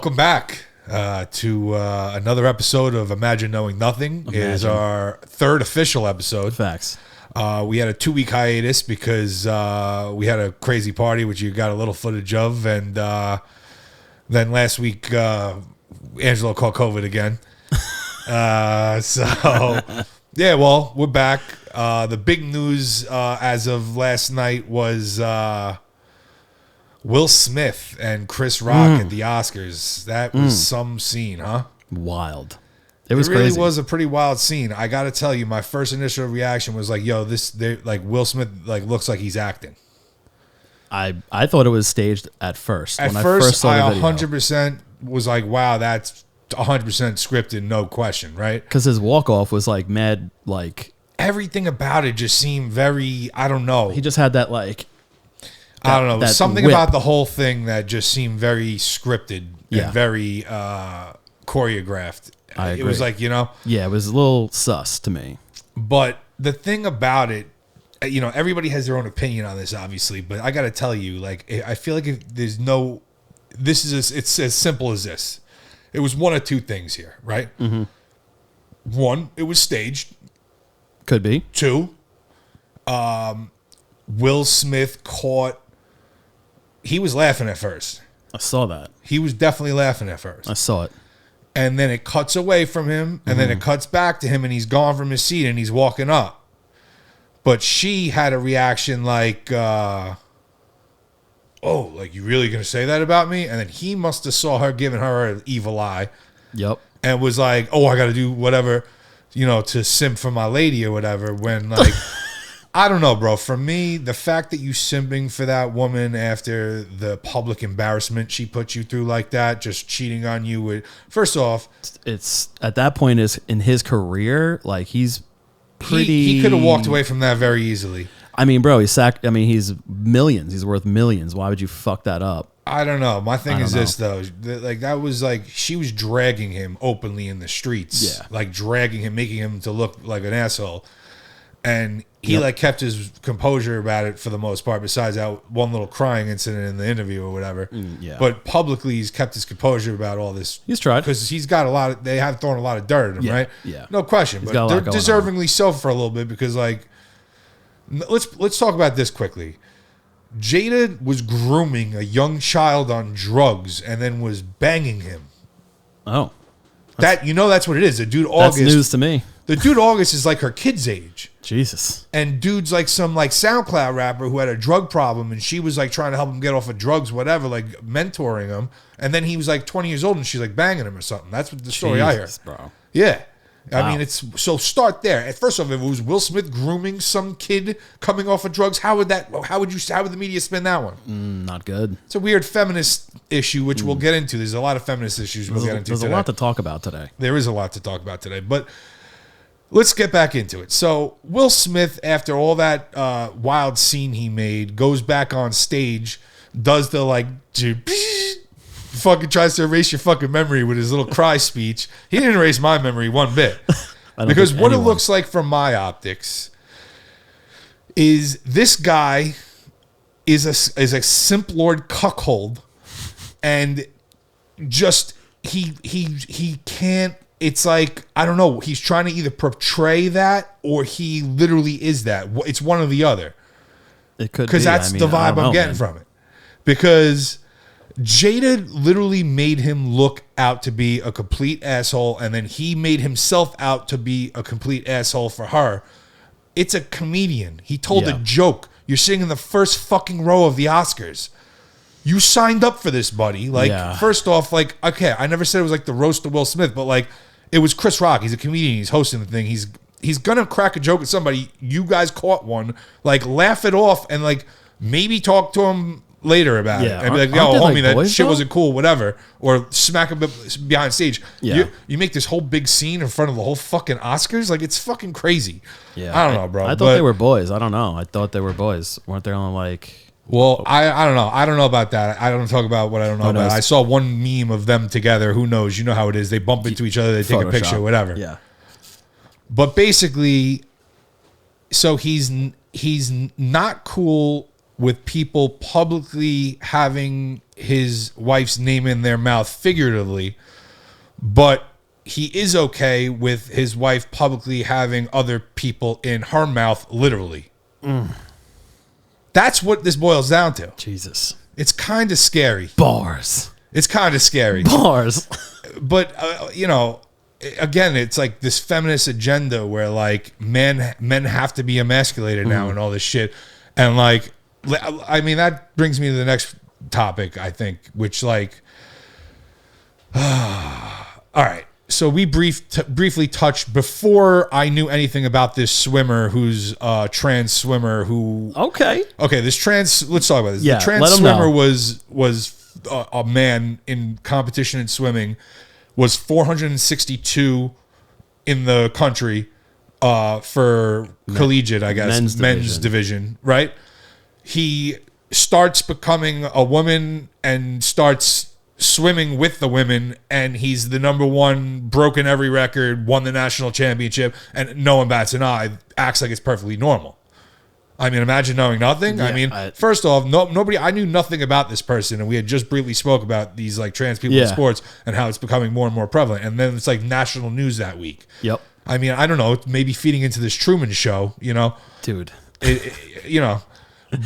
welcome back to another episode of Imagine Knowing Nothing. It is our third official episode. Facts. We had a 2-week hiatus because we had a crazy party, which you got a little footage of, and then last week Angelo caught COVID again. Yeah, well, we're back. The big news as of last night was Will Smith and Chris Rock at the Oscars. That was some scene, huh? Wild. It really crazy. Was a pretty wild scene. I got to tell you, my first initial reaction was like, "Yo, Will Smith looks like he's acting." I thought it was staged at first. At first, I 100% was like, "Wow, that's 100% scripted, no question," right? Because his walk off was like mad, like everything about it just seemed very. I don't know. He just had that like. I don't know. Something about the whole thing that just seemed very scripted and very choreographed. I agree. It was like, Yeah, it was a little sus to me. But the thing about it, everybody has their own opinion on this, obviously. But I got to tell you, like, I feel like it's as simple as this. It was one of two things here, right? Mm-hmm. One, it was staged. Could be. Two, Will Smith caught. He was laughing at first. I saw that. He was definitely laughing at first. I saw it. And then it cuts away from him, and then it cuts back to him, and he's gone from his seat, and he's walking up. But she had a reaction like, oh, like, you really going to say that about me? And then he must have saw her giving her an evil eye. Yep. And was like, oh, I got to do whatever, to simp for my lady or whatever, when, like... I don't know, bro. For me, the fact that you simping for that woman after the public embarrassment she put you through like that, just cheating on you with, first off, it's at that point is in his career, like he's pretty. He could have walked away from that very easily. I mean, bro, he's millions. He's worth millions. Why would you fuck that up? I don't know. My thing is this though, like that was like she was dragging him openly in the streets, like dragging him, making him to look like an asshole. And he kept his composure about it for the most part, besides that one little crying incident in the interview or whatever. But publicly, he's kept his composure about all this. He's tried. Because he's got they have thrown a lot of dirt at him, right? Yeah. No question. But they're deservingly so for a little bit because, like, let's talk about this quickly. Jada was grooming a young child on drugs and then was banging him. Oh. That's what it is. The dude August. That's news to me. The dude August is like her kid's age. Jesus. And dude's like some like SoundCloud rapper who had a drug problem and she was like trying to help him get off of drugs, whatever, like mentoring him. And then he was like 20 years old and she's like banging him or something. That's what the story I hear. Bro. Yeah. Wow. I mean, so start there. First off, if it was Will Smith grooming some kid coming off of drugs, how would the media spin that one? Not good. It's a weird feminist issue, which we'll get into. There's a lot of feminist issues we'll get into today. There's a lot to talk about today. There is a lot to talk about today, but let's get back into it. So Will Smith, after all that wild scene he made, goes back on stage, does the like, fucking tries to erase your fucking memory with his little cry speech. He didn't erase my memory one bit. Because what it looks like from my optics is this guy is a simp lord cuckold, and just he can't. It's like, I don't know. He's trying to either portray that or he literally is that. It's one or the other. It could be. Because that's the vibe I'm getting from it. Because Jada literally made him look out to be a complete asshole, and then he made himself out to be a complete asshole for her. It's a comedian. He told a joke. You're sitting in the first fucking row of the Oscars. You signed up for this, buddy. Like, first off, like, okay, I never said it was like the roast of Will Smith, but like, it was Chris Rock. He's a comedian. He's hosting the thing. He's gonna crack a joke at somebody. You guys caught one. Like, laugh it off and like maybe talk to him later about it and be like, yo, homie, that shit wasn't cool, whatever, or smack him behind stage. You make this whole big scene in front of the whole fucking Oscars. Like, it's fucking crazy. I don't know, bro. I thought they were boys. I don't know. I thought they were boys. Weren't they on like? Well, I don't know. I don't know about that. I don't talk about what I don't know about. I saw one meme of them together. Who knows? You know how it is. They bump into each other. They take a picture, whatever. Yeah. But basically, so he's not cool with people publicly having his wife's name in their mouth figuratively, but he is okay with his wife publicly having other people in her mouth literally. That's what this boils down to. Jesus. It's kind of scary. Bars. It's kind of scary. Bars. But, again, it's like this feminist agenda where, like, men have to be emasculated now and all this shit. And, like, I mean, that brings me to the next topic, I think, which, like, all right. So we briefly touched before I knew anything about this swimmer who's a trans swimmer who. Okay, this trans. Let's talk about this. Yeah, the trans swimmer was a man in competition in swimming, was 462 in the country for collegiate, I guess, men's division, right? He starts becoming a woman and starts swimming with the women, and he's the number one, broken every record, won the national championship, and no one bats an eye, acts like it's perfectly normal. I mean, imagine knowing nothing. Yeah, first off, nobody. I knew nothing about this person, and we had just briefly spoke about these like trans people in sports and how it's becoming more and more prevalent. And then it's like national news that week. Yep. I mean, I don't know, maybe feeding into this Truman Show, dude.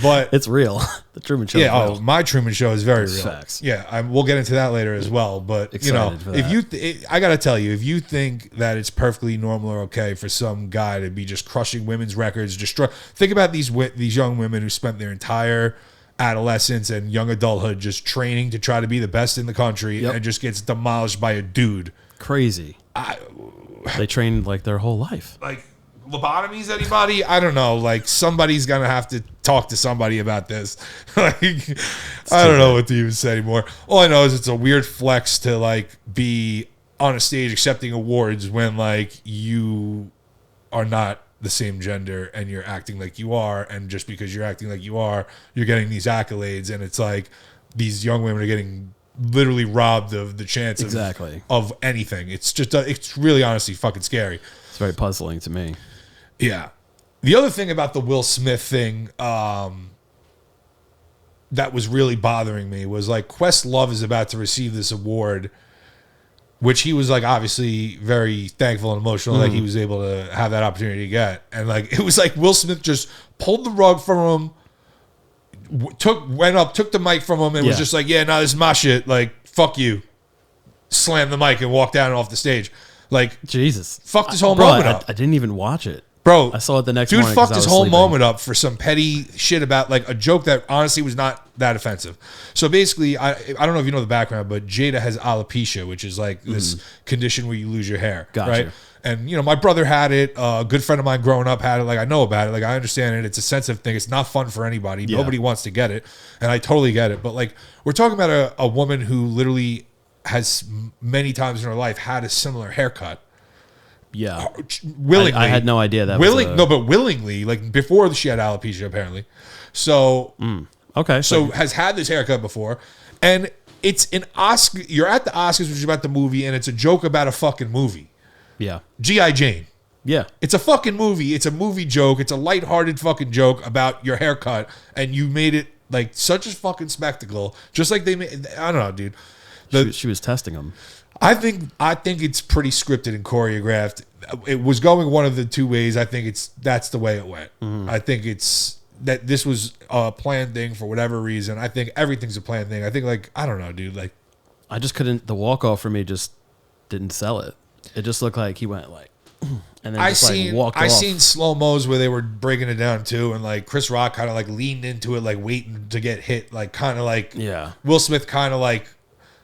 But it's real. The Truman Show. Yeah. Is real. My Truman Show is very real. Facts. Yeah. We'll get into that later as well. But Excited for that. if I got to tell you, if you think that it's perfectly normal or okay for some guy to be just crushing women's records, think about these young women who spent their entire adolescence and young adulthood just training to try to be the best in the country and just gets demolished by a dude. Crazy. They trained like their whole life. Like, lobotomies, anybody? I don't know. Like, somebody's gonna have to talk to somebody about this. Like, I don't know what to even say anymore. All I know is it's a weird flex to like be on a stage accepting awards when like you are not the same gender and you're acting like you are, and just because you're acting like you are, you're getting these accolades, and it's like these young women are getting literally robbed of the chance of anything. It's just it's really honestly fucking scary. It's very puzzling to me. Yeah. The other thing about the Will Smith thing that was really bothering me was like Questlove is about to receive this award, which he was like obviously very thankful and emotional that he was able to have that opportunity to get. And like it was like Will Smith just pulled the rug from him, took the mic from him and was just like, yeah, no, this is my shit. Like, fuck you. Slammed the mic and walked down and off the stage. Like, Jesus. Fucked his whole moment up. I didn't even watch it. Bro, I saw it the next morning. Dude fucked his whole moment up for some petty shit about like a joke that honestly was not that offensive. So basically, I don't know if you know the background, but Jada has alopecia, which is like this condition where you lose your hair. Gotcha. Right? And my brother had it. A good friend of mine growing up had it. Like I know about it. Like I understand it. It's a sensitive thing. It's not fun for anybody. Yeah. Nobody wants to get it, and I totally get it. But like we're talking about a woman who literally has many times in her life had a similar haircut. Yeah, willingly. I had no idea that. But willingly, like before she had alopecia, apparently. So okay, so has had this haircut before, and it's an Oscar. You're at the Oscars, which is about the movie, and it's a joke about a fucking movie. Yeah, G.I. Jane. Yeah, it's a fucking movie. It's a movie joke. It's a lighthearted fucking joke about your haircut, and you made it like such a fucking spectacle. Just like they made. I don't know, dude. She was testing them. I think it's pretty scripted and choreographed. It was going one of the two ways. I think that's the way it went. I think it's that this was a planned thing for whatever reason. I think everything's a planned thing. I think like I don't know, dude. Like I just couldn't. The walk off for me just didn't sell it. It just looked like he went like, and then walked off. I seen slow mos where they were breaking it down too, and like Chris Rock kind of like leaned into it, like waiting to get hit, like kind of like Will Smith kind of like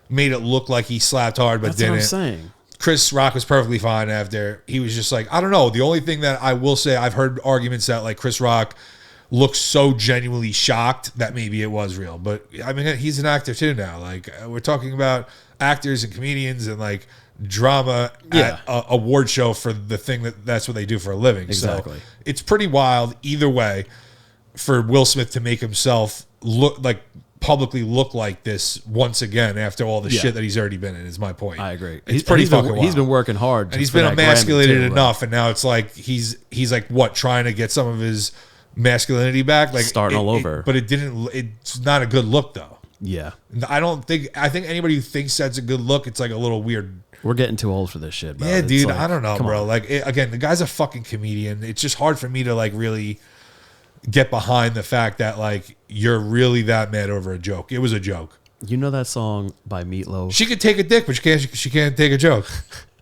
made it look like he slapped hard, but didn't. That's what I'm saying. Chris Rock was perfectly fine after. He was just like, I don't know. The only thing that I will say, I've heard arguments that like Chris Rock looks so genuinely shocked that maybe it was real. But I mean, he's an actor too now. Like we're talking about actors and comedians and like drama at a award show for the thing that's what they do for a living. Exactly. So it's pretty wild either way for Will Smith to make himself publicly look like this once again after all the shit that he's already been in is my point. I agree. It's pretty fucking wild. He's been working hard. And he's been emasculated enough, and now it's like he's like what, trying to get some of his masculinity back. Like starting all over. But it didn't. It's not a good look though. Yeah. I think anybody who thinks that's a good look, it's like a little weird. We're getting too old for this shit, bro. Yeah, It's dude. like, I don't know, bro. on. Like again, the guy's a fucking comedian. It's just hard for me to like really get behind the fact that like you're really that mad over a joke. It was a joke. You know that song by Meatloaf? She could take a dick, but she can't take a joke.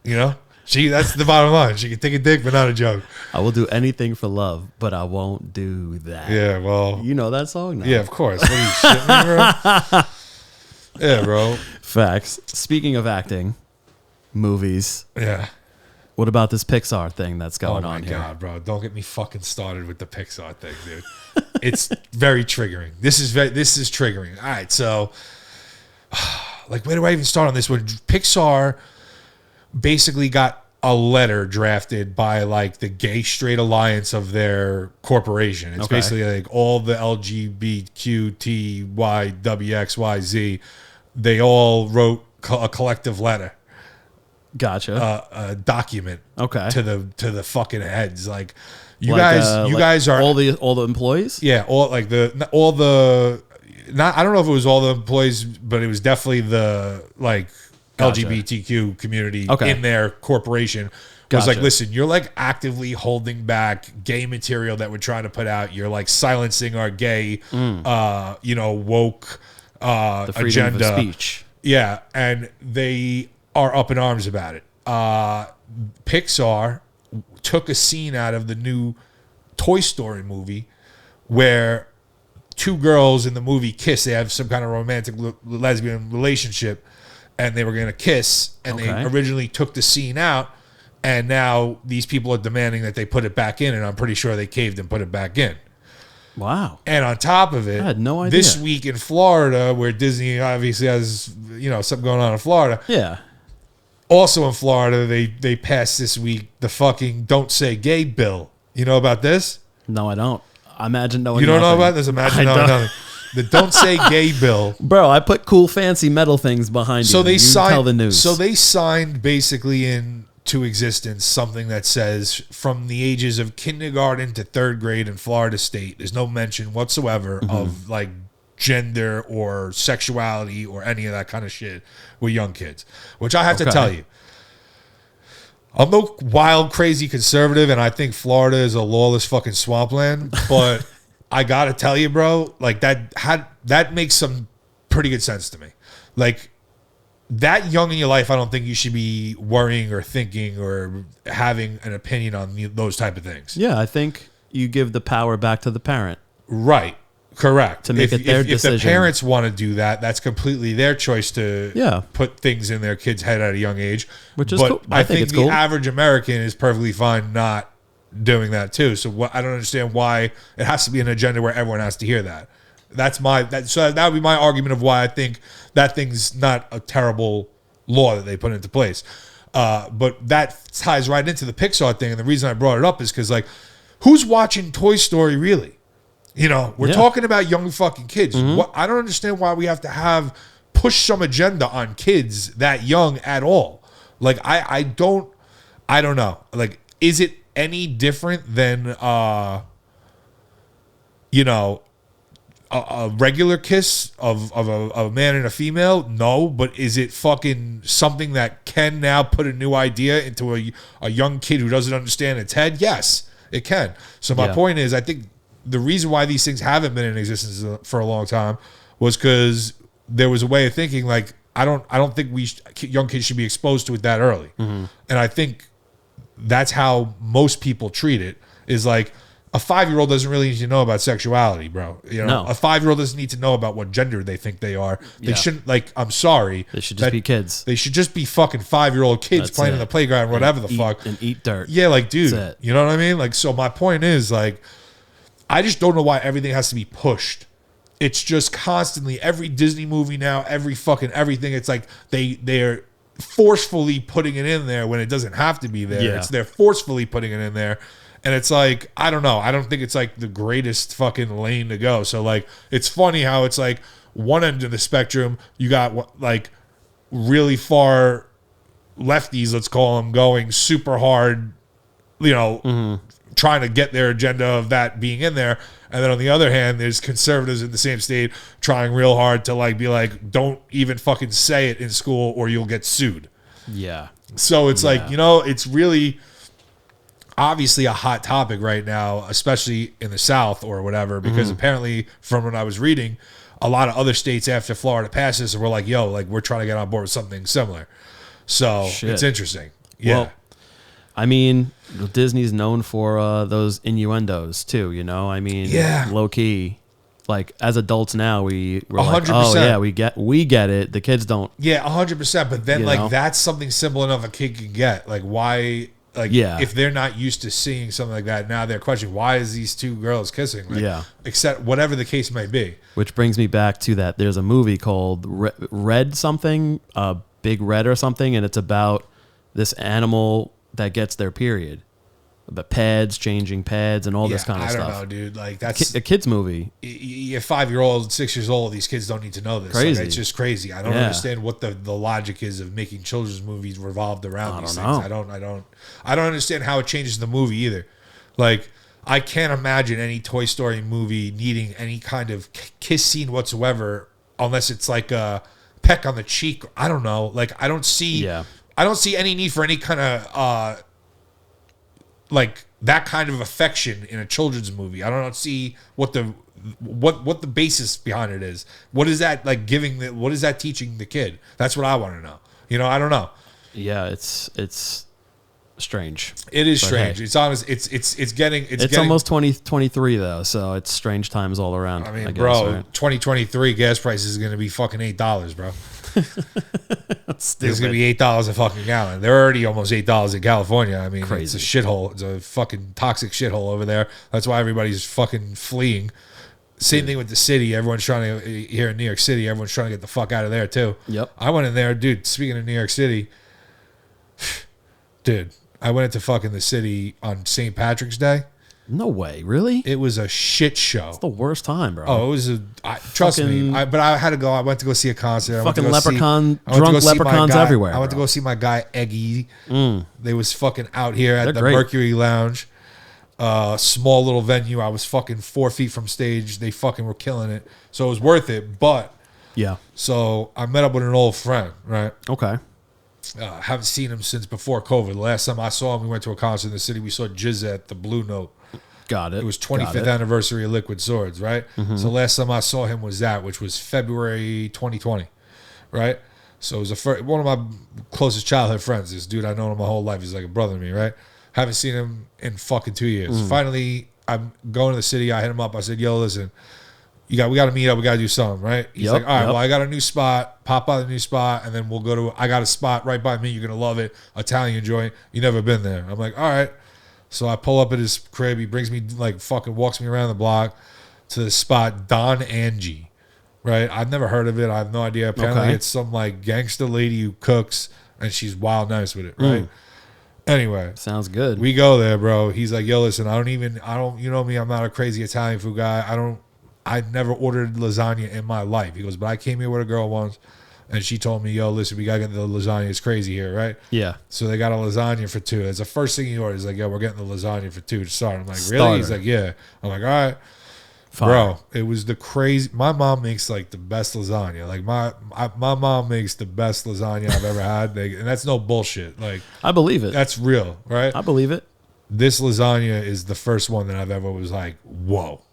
You know? That's the bottom line. She can take a dick, but not a joke. I will do anything for love, but I won't do that. Yeah, well. You know that song now? Yeah, of course. What are you shitting me, bro? Yeah, bro. Facts. Speaking of acting, movies. Yeah. What about this Pixar thing that's going on here? Oh my God, bro. Don't get me fucking started with the Pixar thing, dude. It's very triggering. This is triggering. All right, so like where do I even start on this one? Pixar basically got a letter drafted by like the gay straight alliance of their corporation. It's basically like all the LGBTQTYWXYZ. They all wrote a collective letter. Gotcha. A document. Okay. To the fucking heads. Like you guys are all the employees? Yeah, I don't know if it was all the employees, but it was definitely the like Gotcha. LGBTQ community Okay. in their corporation. Was like, listen, you're like actively holding back gay material that we're trying to put out. You're like silencing our gay, woke The freedom agenda. of speech. Yeah, and they are up in arms about it. Pixar took a scene out of the new Toy Story movie where two girls in the movie kiss. They have some kind of romantic lesbian relationship, and they were going to kiss, and they originally took the scene out, and now these people are demanding that they put it back in, and I'm pretty sure they caved and put it back in. Wow. And on top of it, I had no idea. This week in Florida, where Disney obviously has, something going on in Florida. Yeah. Also in Florida, they passed this week the fucking Don't Say Gay bill. You know about this? No, I don't. I imagine knowing You don't nothing. know about this? Imagine knowing nothing. The Don't Say Gay bill. Bro, I put cool fancy metal things behind So you. they signed, tell the news. So they signed basically into existence something that says from the ages of kindergarten to third grade in Florida State, there's no mention whatsoever of like gender or sexuality or any of that kind of shit with young kids. Which I have to tell you, I'm no wild, crazy conservative, and I think Florida is a lawless fucking swampland. But I gotta tell you, bro, like that makes some pretty good sense to me. Like that young in your life, I don't think you should be worrying or thinking or having an opinion on those type of things. Yeah, I think you give the power back to the parent. Right. Correct. To make it their decision. If the parents want to do that, that's completely their choice to put things in their kid's head at a young age. Which is cool. I think it's the cool. average American is perfectly fine not doing that too. So I don't understand why it has to be an agenda where everyone has to hear that. So that would be my argument of why I think that thing's not a terrible law that they put into place. But that ties right into the Pixar thing. And the reason I brought it up is because, like, who's watching Toy Story really? We're talking about young fucking kids. I don't understand why we have to push some agenda on kids that young at all. Like, I don't know. Like, is it any different than, a regular kiss of a man and a female? No, but is it fucking something that can now put a new idea into a young kid who doesn't understand its head? Yes, it can. So my point is, I think the reason why these things haven't been in existence for a long time was because there was a way of thinking like I don't think young kids should be exposed to it that early. And I think that's how most people treat it, is like a 5-year-old doesn't really need to know about sexuality, bro. No. A 5-year-old doesn't need to know about what gender they think they are. They shouldn't, like, I'm sorry. They should just be kids. They should just be fucking 5-year-old kids playing in the playground, whatever the fuck. And eat dirt. Yeah, like, dude, you know what I mean? Like, so my point is, like, I just don't know why everything has to be pushed. It's just constantly, every Disney movie now, every fucking everything, it's like they're forcefully putting it in there when it doesn't have to be there. Yeah. They're forcefully putting it in there. And it's like, I don't know. I don't think it's like the greatest fucking lane to go. So like, it's funny how it's like one end of the spectrum, you got like really far lefties, let's call them, going super hard, trying to get their agenda of that being in there. And then on the other hand, there's conservatives in the same state trying real hard to like be like, don't even fucking say it in school or you'll get sued. Yeah. So it's like, you know, it's really obviously a hot topic right now, especially in the South or whatever, because apparently from what I was reading, a lot of other states after Florida passed this were like, yo, like we're trying to get on board with something similar. So it's interesting. Yeah. Well, I mean, Disney's known for those innuendos too, you know? I mean, low key. Like as adults now, we're 100%. Like, oh yeah, we get it. The kids don't. Yeah, 100%. But then like that's something simple enough a kid can get. Like why? Like if they're not used to seeing something like that, now they're questioning why is these two girls kissing? Like, except whatever the case may be. Which brings me back to that. There's a movie called Red something, Big Red or something, and it's about this animal that gets their period. About pads, changing pads, and all this kind of stuff. I don't know, dude. Like that's a kid's movie. You're 5-year-old, 6 years old. These kids don't need to know this. Crazy. Like, it's just crazy. I don't understand what the logic is of making children's movies revolved around these things. I don't understand how it changes the movie either. Like I can't imagine any Toy Story movie needing any kind of kiss scene whatsoever, unless it's like a peck on the cheek. I don't know. Like I don't see any need for any kind of like that kind of affection in a children's movie. I don't see what the basis behind it is. What is that like giving? What is that teaching the kid? That's what I want to know. You know, I don't know. Yeah, it's strange. It is strange. Hey, it's honest. It's getting almost 2023 though, so it's strange times all around. I mean, bro, right? 2023 gas prices is going to be fucking $8, bro. It's going to be $8 a fucking gallon. They're already almost $8 in California. I mean, crazy. It's a shithole. It's a fucking toxic shithole over there. That's why everybody's fucking fleeing. Same thing with the city. Everyone's trying to, here in New York City, everyone's trying to get the fuck out of there too. Yep. I went in there, dude, speaking of New York City, dude, I went into fucking the city on St. Patrick's Day. No way, really? It was a shit show. It's the worst time, bro. Oh, it was trust me. But I had to go. I went to go see a concert. Fucking leprechauns everywhere. I went to go see my guy Eggy. They was fucking out here at the great. Mercury Lounge. Small little venue. I was fucking 4 feet from stage. They fucking were killing it. So it was worth it. But so I met up with an old friend, right? Okay. Haven't seen him since before COVID. The last time I saw him, we went to a concert in the city. We saw Jizz at the Blue Note. Got it. It was 25th anniversary of Liquid Swords, right? So last time I saw him was that, which was February 2020, right? So it was one of my closest childhood friends. This dude I known him my whole life. He's like a brother to me, right? Haven't seen him in fucking 2 years. Finally, I'm going to the city. I hit him up. I said, yo, listen, we got to meet up. We got to do something, right? He's like, all right, well, I got a new spot. Pop out a new spot, and then we'll go to, I got a spot right by me. You're going to love it. Italian joint. You never been there. I'm like, all right. So I pull up at his crib. He brings me, like, fucking walks me around the block to the spot, Don Angie, right? I've never heard of it. I have no idea. Apparently, it's some, like, gangster lady who cooks, and she's wild nice with it, right? Anyway. Sounds good. We go there, bro. He's like, yo, listen, you know me, I'm not a crazy Italian food guy. I never ordered lasagna in my life. He goes, but I came here with a girl once, and she told me, yo, listen, we got to get the lasagna. It's crazy here, right? Yeah. So they got a lasagna for two. It's the first thing he orders. He's like, yo, we're getting the lasagna for two to start. I'm like, really? He's like, yeah. I'm like, all right. Fine. Bro, it was the crazy. My mom makes, like, the best lasagna. Like, my mom makes the best lasagna I've ever had. And that's no bullshit. Like, I believe it. That's real, right? I believe it. This lasagna is the first one that I've ever was like, whoa.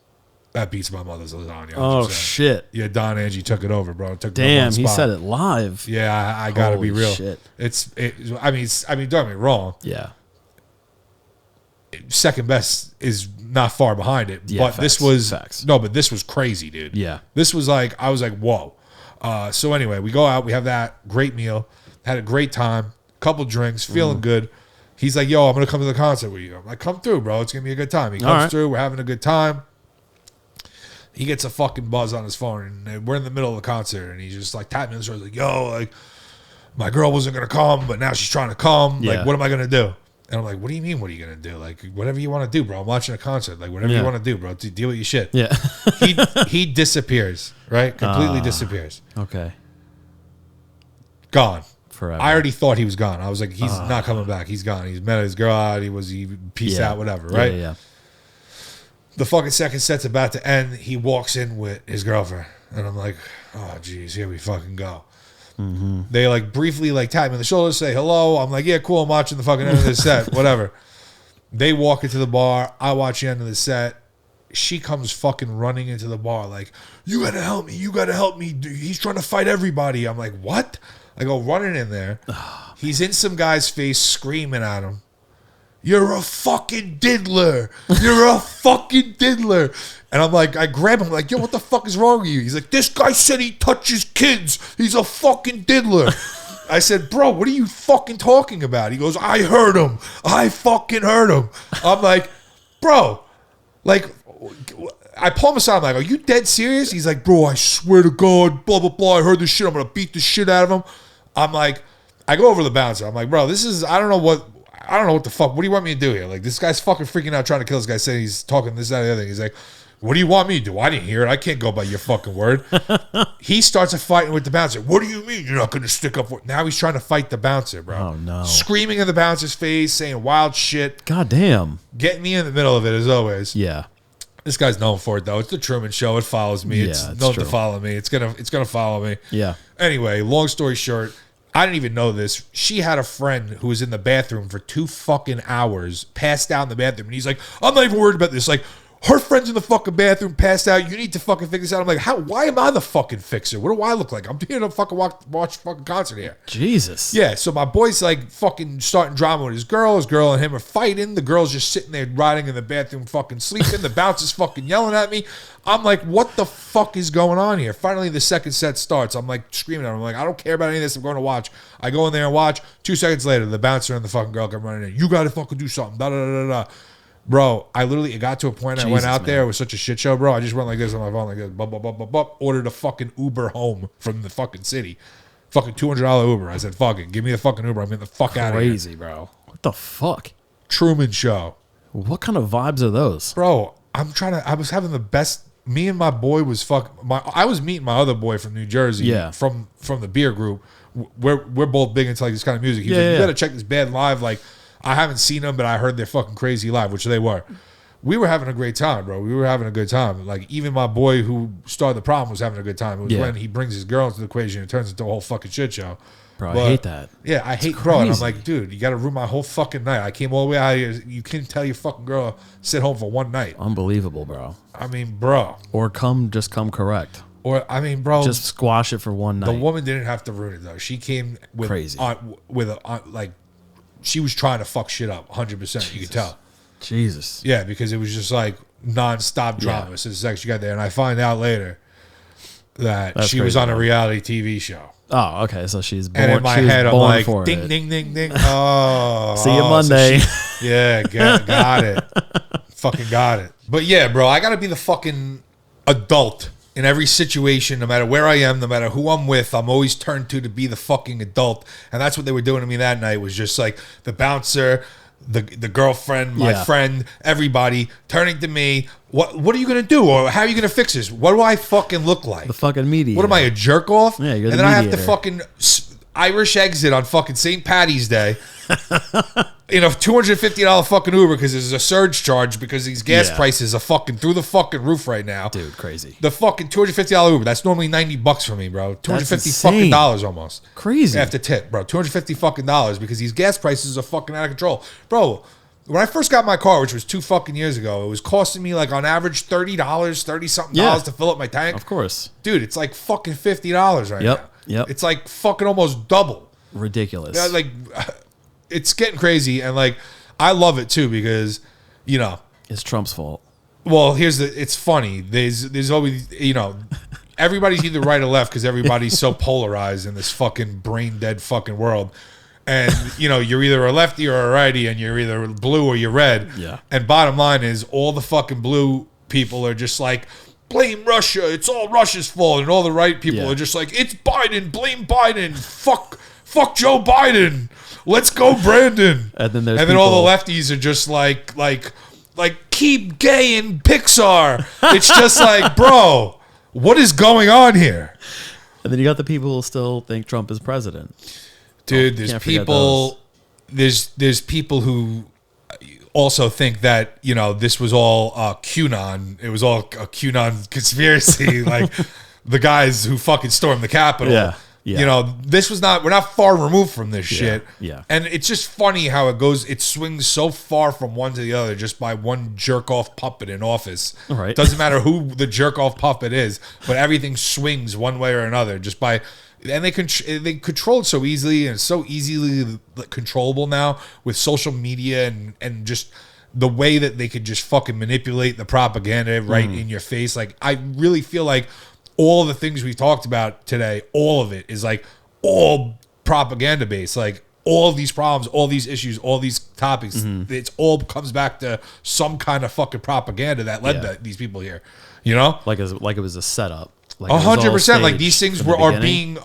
That beats my mother's lasagna. Oh, shit. Yeah, Don Angie took it over, bro. Damn, he said it live. Yeah, I got to be real. Shit. I mean, don't get me wrong. Yeah. Second best is not far behind it. Yeah, but this was, but this was crazy, dude. Yeah. This was like, I was like, whoa. So anyway, we go out. We have that great meal. Had a great time. Couple drinks. Feeling good. He's like, yo, I'm going to come to the concert with you. I'm like, come through, bro. It's going to be a good time. He comes through. We're having a good time. He gets a fucking buzz on his phone, and we're in the middle of the concert, and he's just like tapping me on the shoulder, like, yo, like, my girl wasn't going to come, but now she's trying to come. Yeah. Like, what am I going to do? And I'm like, what do you mean, what are you going to do? Like, whatever you want to do, bro. I'm watching a concert. Like, whatever you want to do, bro. Deal with your shit. Yeah. he disappears, right? Completely disappears. Okay. Gone. forever. I already thought he was gone. I was like, he's not coming back. He's gone. He's met his girl out. He peaced out, whatever, right? Yeah. The fucking second set's about to end. He walks in with his girlfriend. And I'm like, oh, geez, here we fucking go. Mm-hmm. They like briefly like tap me on the shoulder, say hello. I'm like, yeah, cool. I'm watching the fucking end of this set, whatever. They walk into the bar. I watch the end of the set. She comes fucking running into the bar like, you gotta help me. You gotta help me. He's trying to fight everybody. I'm like, what? I go running in there. He's in some guy's face screaming at him. You're a fucking diddler. You're a fucking diddler. And I'm like, I grab him like, yo, what the fuck is wrong with you? He's like, this guy said he touches kids. He's a fucking diddler. I said, bro, what are you fucking talking about? He goes, I heard him. I fucking heard him. I'm like, bro, like, I pull him aside. I'm like, are you dead serious? He's like, bro, I swear to God, blah, blah, blah. I heard this shit. I'm going to beat the shit out of him. I'm like, I go over to the bouncer. I'm like, bro, this is, I don't know what the fuck. What do you want me to do here? Like, this guy's fucking freaking out trying to kill this guy, saying he's talking this, that, and the other thing. He's like, what do you want me to do? I didn't hear it. I can't go by your fucking word. He starts a fighting with the bouncer. What do you mean you're not going to stick up for? Now he's trying to fight the bouncer, bro. Oh, no. Screaming in the bouncer's face, saying wild shit. God damn. Getting me in the middle of it, as always. Yeah. This guy's known for it, though. It's the Truman Show. It follows me. It's known to follow me. It's gonna follow me. Yeah. Anyway, long story short, I didn't even know this. She had a friend who was in the bathroom for 2 fucking hours, passed out in the bathroom, and he's like, I'm not even worried about this. Like, her friend's in the fucking bathroom, passed out. You need to fucking figure this out. I'm like, how? Why am I the fucking fixer? What do I look like? I'm here to fucking watch fucking concert here. Jesus. Yeah, so my boy's like fucking starting drama with his girl. His girl and him are fighting. The girl's just sitting there riding in the bathroom fucking sleeping. The bouncer's fucking yelling at me. I'm like, what the fuck is going on here? Finally, the second set starts. I'm like screaming at him. I'm like, I don't care about any of this. I'm going to watch. I go in there and watch. 2 seconds later, the bouncer and the fucking girl come running in. You got to fucking do something. Da, da, da, da, da. Bro, it got to a point I went out there. It was such a shit show, bro. I just went like this on my phone, like this. Bop, bop, bop, bop, bop. Ordered a fucking Uber home from the fucking city. Fucking $200 Uber. I said, fuck it. Give me the fucking Uber. I'm getting the fuck out of here. Crazy, bro. What the fuck? Truman Show. What kind of vibes are those? Bro, I was having the best. Me and my boy was I was meeting my other boy from New Jersey. Yeah. From the beer group. We're both big into like this kind of music. He was like, you gotta check this band live. Like, I haven't seen them, but I heard they're fucking crazy live, which they were. We were having a great time, bro. We were having a good time. Like, even my boy who started the problem was having a good time. It was when he brings his girl into the equation, it turns into a whole fucking shit show. Bro, I hate that. Yeah, I hate, bro. And I'm like, dude, you got to ruin my whole fucking night. I came all the way out here. You can't tell your fucking girl sit home for one night. Unbelievable, bro. I mean, bro. Or just come correct. Or, I mean, bro. Just squash it for one night. The woman didn't have to ruin it, though. She came with crazy. Like, she was trying to fuck shit up, 100%. You could tell. Jesus. Yeah, because it was just like nonstop drama since the second she got there. And I find out later that she was on a reality TV show. Oh, okay. So she's born. And in my head, I'm like, ding, ding, ding, ding. Oh. See you Monday. So got it. Fucking got it. But yeah, bro, I got to be the fucking adult in every situation, no matter where I am, no matter who I'm with. I'm always turned to be the fucking adult. And that's what they were doing to me that night, was just like the bouncer, the girlfriend, my friend, everybody turning to me. What are you gonna do, or how are you gonna fix this? What do I fucking look like? The fucking mediator. What am I, a jerk off? Yeah, you're the And then mediator. I have to fucking Irish exit on fucking St. Patty's Day in a $250 fucking Uber because there's a surge charge because these gas prices are fucking through the fucking roof right now. Dude, crazy. The fucking $250 Uber, that's normally $90 for me, bro. $250 fucking dollars almost. Crazy. After tip, bro. $250 fucking dollars because these gas prices are fucking out of control. Bro, when I first got my car, which was 2 fucking years ago, it was costing me like on average $30, $30-something dollars to fill up my tank. Of course. Dude, it's like fucking $50 right now. Yep. It's like fucking almost double. Ridiculous. Yeah, like, it's getting crazy, and like, I love it too because, you know, it's Trump's fault. Well, it's funny. There's always, you know, everybody's either right or left because everybody's so polarized in this fucking brain dead fucking world. And, you know, you're either a lefty or a righty, and you're either blue or you're red. Yeah. And bottom line is, all the fucking blue people are just like, blame Russia. It's all Russia's fault. And all the right people are just like, it's Biden. Blame Biden. Fuck Joe Biden. Let's go, Brandon. And then all the lefties are just like keep gay in Pixar. It's just like, bro, what is going on here? And then you got the people who still think Trump is president. Dude, there's Can't forget people. There's people who also think that this was all QAnon. It was all a QAnon conspiracy. Like the guys who fucking stormed the Capitol. Yeah. This was not. We're not far removed from this shit. Yeah. And it's just funny how it goes. It swings so far from one to the other just by one jerk off puppet in office. Right. Doesn't matter who the jerk off puppet is, but everything swings one way or another just by. And they control it so easily, and it's so easily controllable now with social media and just the way that they could just fucking manipulate the propaganda right in your face. Like, I really feel like all the things we talked about today, all of it is like all propaganda based. Like all these problems, all these issues, all these topics, it's all comes back to some kind of fucking propaganda that led to these people here. Like it was a setup. 100%. Like these things are being,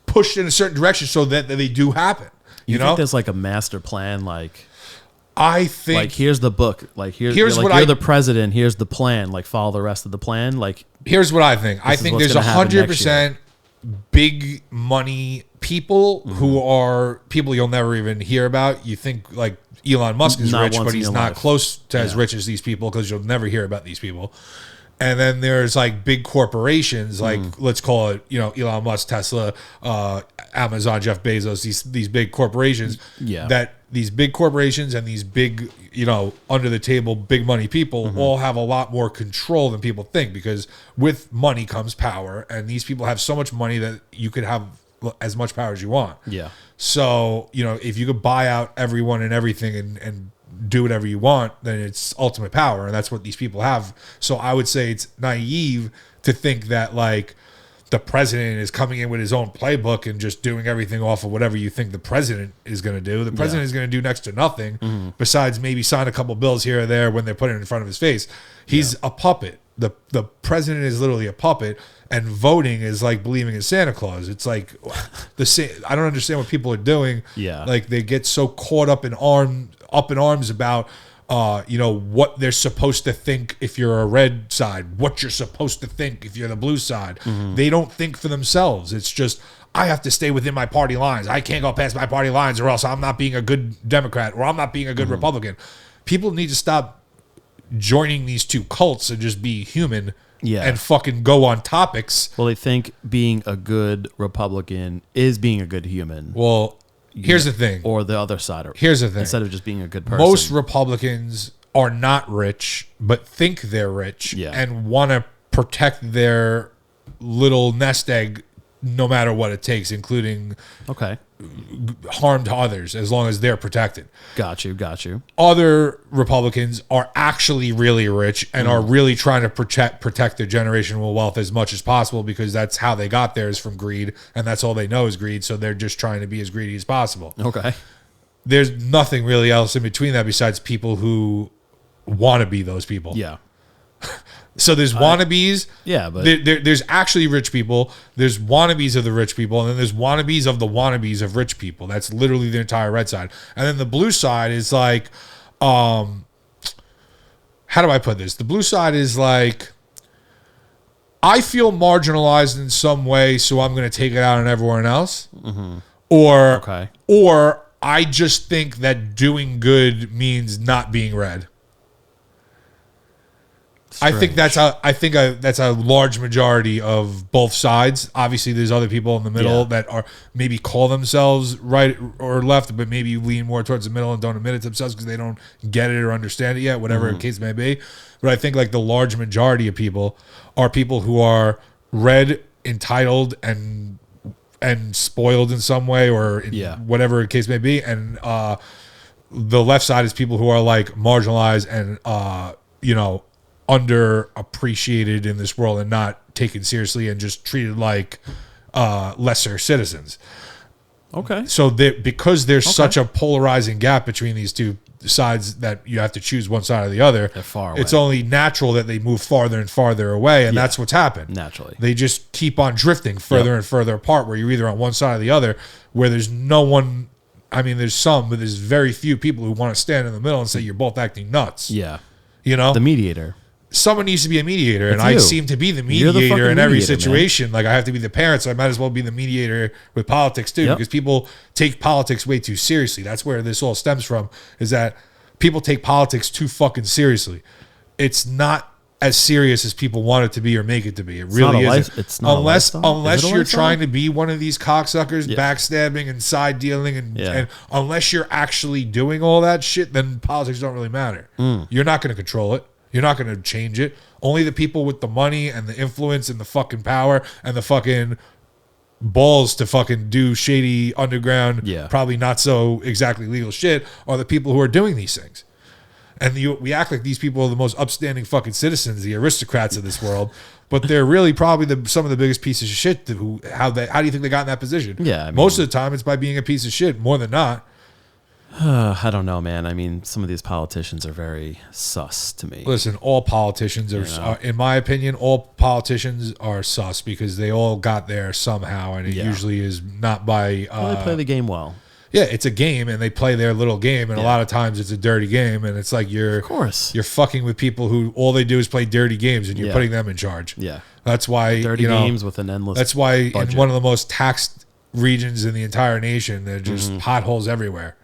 pushed in a certain direction so that they do happen. You know, think there's like a master plan. Like, I think, like here's the book. Like here's what you're the president. Here's the plan. Like follow the rest of the plan. Like here's what I think. I think there's 100% big money people who are people you'll never even hear about. You think like Elon Musk is rich, but he's not close to as rich as these people because you'll never hear about these people. And then there's like big corporations, like let's call it, Elon Musk, Tesla, Amazon, Jeff Bezos, these big corporations. Yeah. That these big corporations and these big, under the table, big money people all have a lot more control than people think, because with money comes power, and these people have so much money that you could have as much power as you want. Yeah. So, if you could buy out everyone and everything and do whatever you want, then it's ultimate power, and that's what these people have. So I would say it's naive to think that like the president is coming in with his own playbook and just doing everything off of whatever you think the president is going to do. The president is going to do next to nothing besides maybe sign a couple bills here or there when they're put it in front of his face. He's a puppet. The president is literally a puppet, and voting is like believing in Santa Claus. It's like the same. I don't understand what people are doing. Yeah. Like they get so caught up in arms about what they're supposed to think if you're a red side, what you're supposed to think if you're the blue side. They don't think for themselves. It's just, I have to stay within my party lines. I can't go past my party lines, or else I'm not being a good Democrat, or I'm not being a good Republican. People need to stop joining these two cults and just be human and fucking go on topics. Well, they think being a good Republican is being a good human. Well, here's the thing. Or the other side. Here's the thing. Instead of just being a good person. Most Republicans are not rich, but think they're rich and want to protect their little nest egg no matter what it takes, including harm to others, as long as they're protected. Got you. Other Republicans are actually really rich and are really trying to protect their generational wealth as much as possible, because that's how they got there, is from greed, and that's all they know is greed. So they're just trying to be as greedy as possible. Okay. There's nothing really else in between that besides people who want to be those people. Yeah. So there's wannabes. Yeah, but there's actually rich people. There's wannabes of the rich people, and then there's wannabes of the wannabes of rich people. That's literally the entire red side. And then the blue side is like, how do I put this? The blue side is like, I feel marginalized in some way, so I'm going to take it out on everyone else. Or I just think that doing good means not being red. strange. I think that's a large majority of both sides. Obviously, there's other people in the middle that are maybe call themselves right or left, but maybe lean more towards the middle and don't admit it themselves because they don't get it or understand it yet, whatever the case may be. But I think like the large majority of people are people who are red, entitled, and spoiled in some way, or in whatever the case may be, and the left side is people who are like marginalized and underappreciated in this world and not taken seriously and just treated like lesser citizens. Okay. So because there's such a polarizing gap between these two sides that you have to choose one side or the other, they're far away. It's only natural that they move farther and farther away, and that's what's happened. Naturally. They just keep on drifting further and further apart, where you're either on one side or the other, where there's no one. I mean, there's some, but there's very few people who want to stand in the middle and say you're both acting nuts. Yeah. You know? The mediator. someone needs to be a mediator, and It's I you. seem to be the You're the mediator fucking in every mediator, man. situation. Like I have to be the parent, so I might as well be the mediator with politics too, Yep. because people take politics way too seriously. That's where this all stems from, is that people take politics too fucking seriously. It's not as serious as people want it to be or make it to be. It really isn't. It's not unless a lifestyle? you're trying to be one of these cocksuckers, Yeah. backstabbing and side dealing, and Yeah. unless you're actually doing all that shit, then politics don't really matter. Mm. You're not going to control it. You're not going to change it. Only the people with the money and the influence and the fucking power and the fucking balls to fucking do shady underground, Yeah. probably not so exactly legal shit, are the people who are doing these things. And we act like these people are the most upstanding fucking citizens, the aristocrats of this world, but they're really probably some of the biggest pieces of shit. How do you think they got in that position? Yeah, I mean- most of the time it's by being a piece of shit, more than not. I don't know, man. I mean, some of these politicians are very sus to me. Listen, all politicians are, in my opinion, all politicians are sus because they all got there somehow, and it Yeah. usually is not by. Well, they play the game well. Yeah, it's a game, and they play their little game, and a Yeah. lot of times it's a dirty game, and it's like Of course. you're fucking with people who all they do is play dirty games, and you're Yeah. putting them in charge. Yeah. That's why Dirty games with an endless. That's why budget. in one of the most taxed regions in the entire nation, there are just Mm-hmm. potholes everywhere.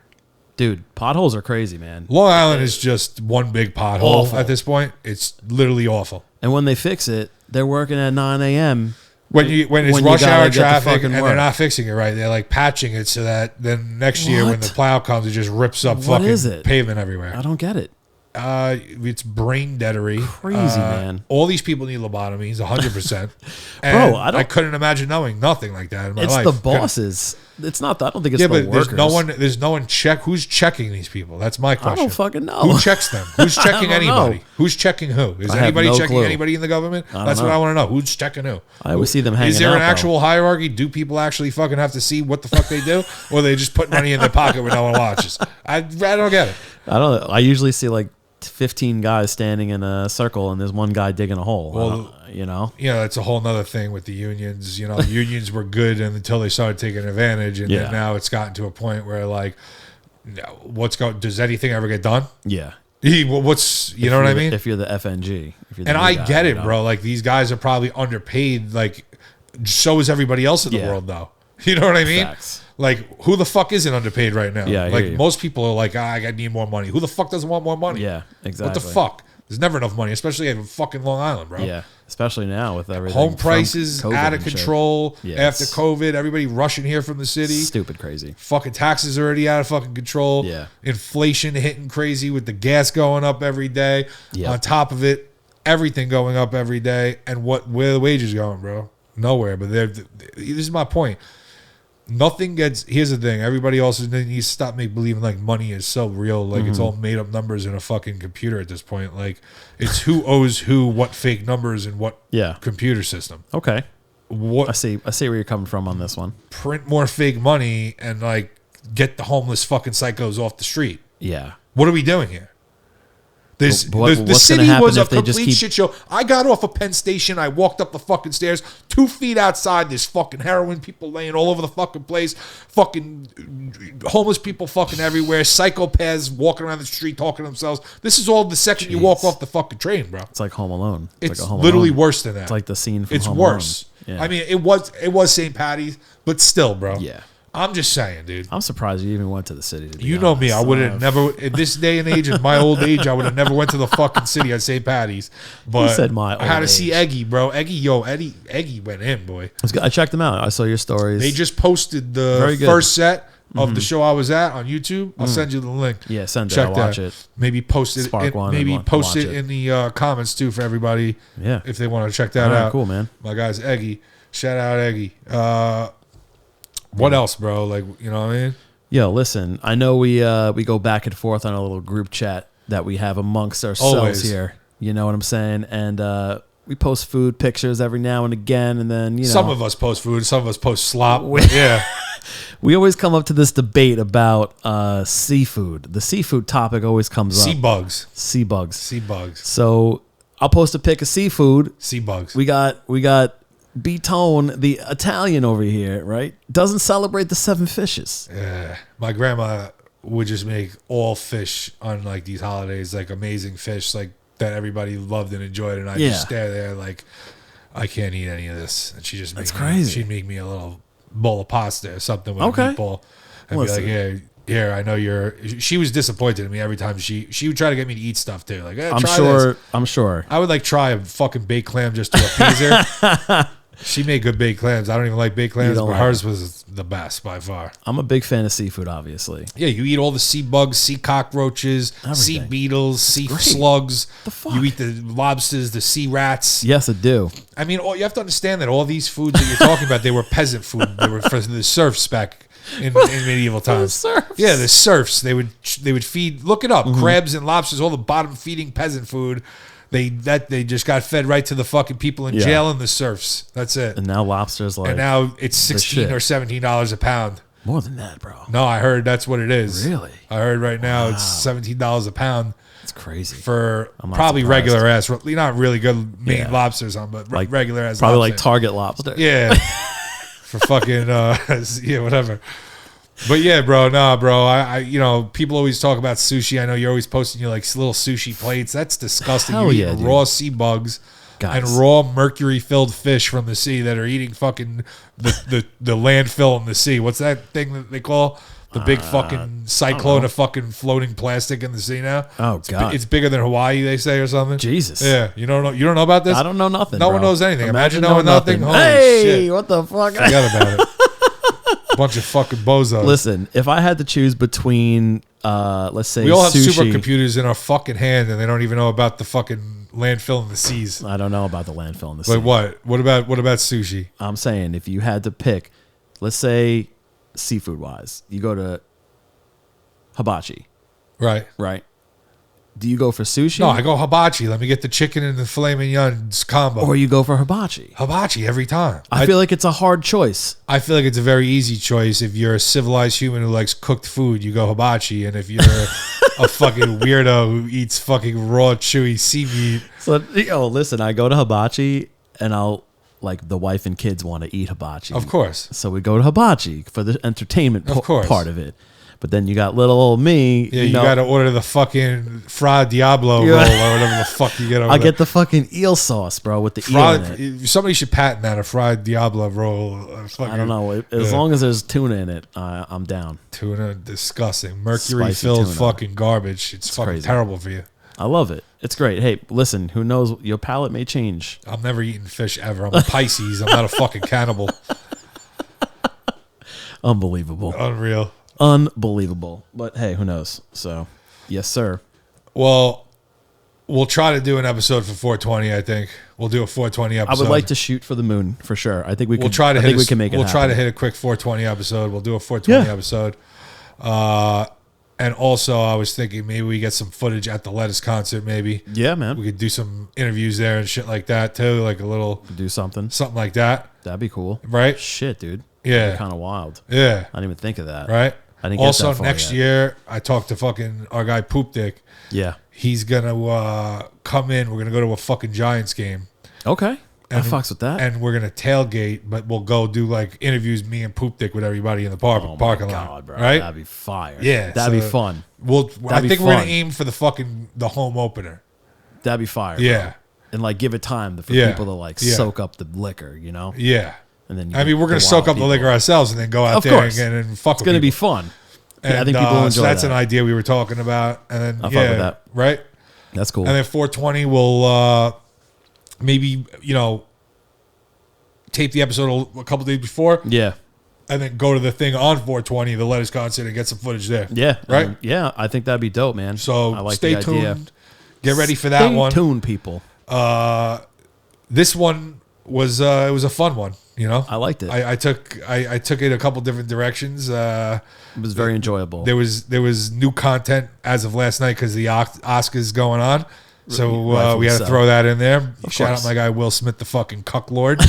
Dude, potholes are crazy, man. Long Island is just one big pothole Awful. at this point. It's literally awful. And when they fix it, they're working at 9 a.m. When it's when you rush gotta hour get the traffic fucking and they're work. not fixing it right, they're like patching it so that then next year when What? the plow comes, it just rips up What fucking is it? pavement everywhere. I don't get it. It's brain deadery. Crazy, man. All these people need lobotomies, 100%. Bro, And I don't- I couldn't imagine knowing nothing like that in my It's life. the bosses. It's not. I don't think it's Yeah, the but workers. there's no one who's checking these people. That's my I question. don't fucking know. Who checks them? Who's checking don't anybody? know. Who's checking who? Is I have anybody no checking clue. anybody in the government? don't That's what know. I want to know. Who's checking who? I always see them hanging Is there out, an though. actual hierarchy? Do people actually fucking have to see what the fuck they do? Or they just put money in their pocket where no one watches? I don't get it. I don't. I usually see like 15 guys standing in a circle, and there's one guy digging a hole. Well, you know. That's a whole nother thing with the unions. Unions were good until they started taking advantage, and Yeah. then now it's gotten to a point where like, does anything ever get done? Yeah. What's you know what I mean? If you're the FNG, if you're the And new I guy, get you it, know? bro. Like these guys are probably underpaid. Like so is everybody else in the Yeah. world, though. You know what I mean? Facts. Like who the fuck isn't underpaid right now? Yeah, I like hear you. most people are like, I need more money. Who the fuck doesn't want more money? Yeah, exactly. What the fuck? There's never enough money, especially in fucking Long Island, bro. Yeah, especially now with everything. Home from prices COVID out of and shit. control Yeah, after it's- COVID. Everybody rushing here from the city. Stupid crazy. Fucking taxes are already out of fucking control. Yeah. Inflation hitting crazy with the gas going up every day. Yep. On top of it, everything going up every day. And where are the wages going, bro? Nowhere. But this is my point. Here's the thing. Everybody also needs to stop believing like money is so real. Like it's all made up numbers in a fucking computer at this point. Like it's who owes who, what fake numbers and what Yeah. computer system. Okay. What I see where you're coming from on this one. print more fake money and like get the homeless fucking psychos off the street. Yeah. What are we doing here? The what's gonna city happen was a if they just complete keep- shit show. I got off of Penn Station. I walked up the fucking stairs. 2 feet outside, there's fucking heroin people laying all over the fucking place. Fucking homeless people fucking everywhere. Psychopaths walking around the street talking to themselves. This is all the second you walk Jeez. off the fucking train, bro. It's like Home Alone. It's like a Home literally Alone. worse than that. It's like the scene from It's Home worse. Alone. Yeah. I mean, it was St. Patty's, but still, bro. Yeah. I'm just saying, dude. I'm surprised you even went to the city. To be You know me. I honest. would have never, in this day and age, in my old age, I would have never went to the fucking city on St. Patty's. But said my I had to old see age. Eggy, bro. Eggy went in, boy. I checked them out. I saw your stories. They just posted Very the good. first set of the show I was at on YouTube. I'll send you the link. Yeah, send it. Check I'll watch that. it. Maybe post it. Spark one Maybe and post watch it it. in the comments too for everybody. Yeah. if they want to check that All right, out. cool, man. My guy's Eggy. Shout out Eggy. What else, bro? Like, you know what I mean? Yo, listen. I know we go back and forth on a little group chat that we have amongst ourselves Always. here. You know what I'm saying? And we post food pictures every now and again, and then Some of us post food. Some of us post slop. Yeah. we always come up to this debate about seafood. The seafood topic always comes Sea up. bugs. Sea bugs. Sea bugs. So I'll post a pic of seafood. Sea bugs. We got B-Tone, the Italian over here, right? Doesn't celebrate the 7 fishes. My grandma would just make all fish on like these holidays, like amazing fish, like that everybody loved and enjoyed, and I just stare there like I can't eat any of this. And she just she'd make me a little bowl of pasta or something with a meatball. And be like, yeah. Yeah, I know you're. She was disappointed in me every time she would try to get me to eat stuff too. Like, try this. I'm sure. I would like try a fucking baked clam just to appease her. She made good baked clams. I don't even like baked clams, but hers was the best by far. I'm a big fan of seafood, obviously. Yeah, you eat all the sea bugs, sea cockroaches, sea beetles, sea slugs. The fuck? You eat the lobsters, the sea rats. Yes, I do. I mean, you have to understand that all these foods that you're talking about, they were peasant food. They were for the serfs back in medieval times. The serfs. Yeah, the serfs. They would feed. Look it up. Crabs and lobsters, all the bottom feeding peasant food. They just got fed right to the fucking people in jail and the serfs. That's it. And now lobsters and now it's $16 or $17 a pound. More than that, bro. No, I heard that's what it is. Really? I heard right now it's $17 a pound. It's crazy for probably surprised. Regular ass, not really good Maine lobsters on, but like regular ass. Probably lobster. like Target lobster. Yeah. For fucking yeah, whatever. But yeah, bro, I people always talk about sushi. I know you're always posting your like little sushi plates. That's disgusting. Hell You're eating raw sea bugs and raw mercury filled fish from the sea that are eating fucking the landfill in the sea. What's that thing that they call the big fucking cyclone of fucking floating plastic in the sea now? Oh god, it's bigger than Hawaii, they say, or something. Jesus. Yeah, you don't know about this? I don't know nothing. No one knows anything. Imagine knowing nothing. Holy hey, shit. What the fuck? Forget about it. Bunch of fucking bozos. Listen, if I had to choose between, let's say, we all have sushi, supercomputers in our fucking hand, and they don't even know about the fucking landfill in the seas. I don't know about the landfill in the sea. Like what? What about sushi? I'm saying if you had to pick, let's say, seafood wise, you go to hibachi, right? Do you go for sushi? No, I go hibachi. Let me get the chicken and the filet mignon combo. Or you go for hibachi. Hibachi every time. I feel like it's a hard choice. I feel like it's a very easy choice. If you're a civilized human who likes cooked food, you go hibachi. And if you're a fucking weirdo who eats fucking raw, chewy seaweed. So, listen, I go to hibachi and I'll, like, the wife and kids want to eat hibachi. Of course. So we go to hibachi for the entertainment part of it. But then you got little old me. Yeah, you got to order the fucking Fra Diablo roll or whatever the fuck you get over I get the fucking eel sauce, bro, with the eel in it. Somebody should patent that, a Fra Diablo roll. I don't know. As long as there's tuna in it, I'm down. Tuna, disgusting. Mercury-filled fucking garbage. It's fucking crazy. Terrible for you. I love it. It's great. Hey, listen, who knows? Your palate may change. I'm never eating fish ever. I'm a Pisces. I'm not a fucking cannibal. Unbelievable. Unreal. Unbelievable. But hey, who knows? So, yes, sir. Well, we'll try to do an episode for 420, I think. We'll do a 420 episode. I would like to shoot for the moon, for sure. I think we can. We'll try to we can make it happen. We'll try to hit a quick 420 episode. We'll do a 420 episode. And also, I was thinking maybe we get some footage at the Lettuce concert, maybe. Yeah, man. We could do some interviews there and shit like that, too. Like a little... Do something like that. That'd be cool. Right? Shit, dude. Yeah. Kind of wild. Yeah. I didn't even think of that. Right? I didn't also, get that far next year, I talked to fucking our guy Poop Dick. Yeah. He's going to come in. We're going to go to a fucking Giants game. Okay. I fucks with that. And we're going to tailgate, but we'll go do like interviews, me and Poop Dick, with everybody in the parking lot. Bro. Right? That'd be fire. Yeah. That'd be fun. I think we're going to aim for the home opener. That'd be fire. Yeah. Bro. And like give it time for people to like soak up the liquor, you know? Yeah. And then we're going to soak up the liquor ourselves and then go out there and fuck. It's going to be fun. And, I think people will enjoy so that's an idea we were talking about. And then I'll fuck with that. Right? That's cool. And then 420 we'll maybe, tape the episode a couple days before. Yeah. And then go to the thing on 420, the Lettuce concert, and get some footage there. Yeah. Right? Yeah, I think that'd be dope, man. So I like stay the idea. tuned. Get ready for that one. Stay tuned, people. This one was it was a fun one, I liked it. I took it a couple different directions. It was very enjoyable. There was new content as of last night because the Oscars going on. So we had to throw that in there. Shout out my guy Will Smith, the fucking cuck lord.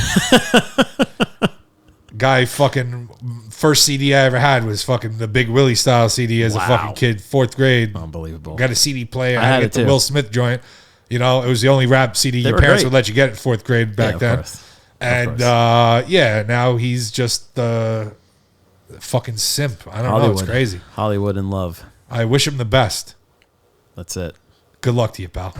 Guy fucking first CD I ever had was fucking the Big Willie style CD as a fucking kid, 4th grade. Unbelievable. Got a CD player. I had to get the Will Smith joint. It was the only rap CD your parents would let you get in 4th grade back then. And now he's just the fucking simp. I don't know. It's crazy. Hollywood in love. I wish him the best. That's it. Good luck to you, pal.